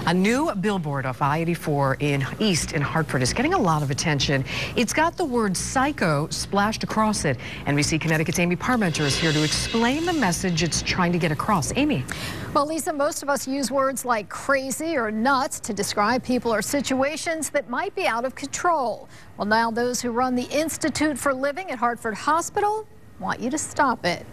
A new billboard off I-84 in East in Hartford is getting a lot of attention. It's got the word psycho splashed across it. NBC Connecticut's Amy Parmenter is here to explain the message it's trying to get across. Amy. Well, Lisa, most of us use words like crazy or nuts to describe people or situations that might be out of control. Well, now those who run the Institute for Living at Hartford Hospital want you to stop it.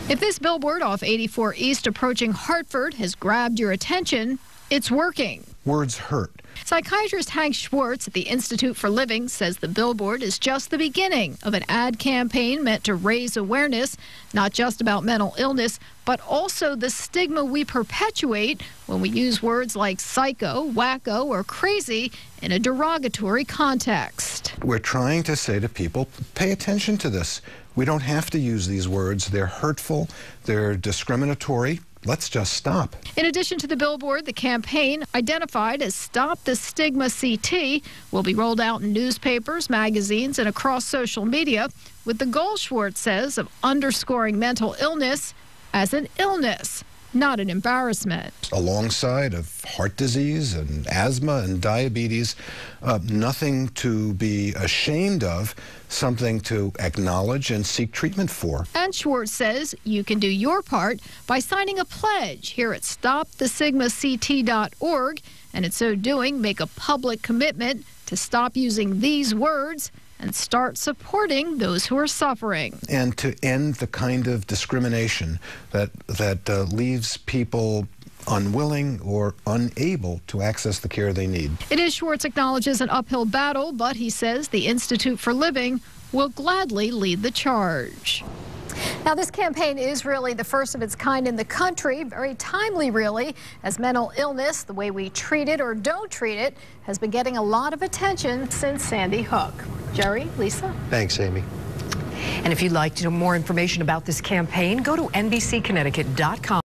If this billboard off 84 East approaching Hartford has grabbed your attention, it's working. Words hurt. Psychiatrist Hank Schwartz at the Institute for Living says the billboard is just the beginning of an ad campaign meant to raise awareness, not just about mental illness, but also the stigma we perpetuate when we use words like psycho, wacko, or crazy in a derogatory context. We're trying to say to people, pay attention to this. We don't have to use these words. They're hurtful. They're discriminatory. Let's just stop. In addition to the billboard, the campaign, identified as Stop the Stigma CT, will be rolled out in newspapers, magazines, and across social media, with the goal, Schwartz says, of underscoring mental illness as an illness, not an embarrassment. Alongside of heart disease and asthma and diabetes, nothing to be ashamed of, something to acknowledge and seek treatment for. And Schwartz says you can do your part by signing a pledge here at StopTheStigmaCT.org, and in so doing, make a public commitment to stop using these words and start supporting those who are suffering. And to end the kind of discrimination that leaves people unwilling or unable to access the care they need. It is, Schwartz acknowledges, an uphill battle, but he says the Institute for Living will gladly lead the charge. Now, this campaign is really the first of its kind in the country. Very timely, really, as mental illness, the way we treat it or don't treat it, has been getting a lot of attention since Sandy Hook. Jerry, Lisa? Thanks, Amy. And if you'd like to know more information about this campaign, go to NBCConnecticut.com.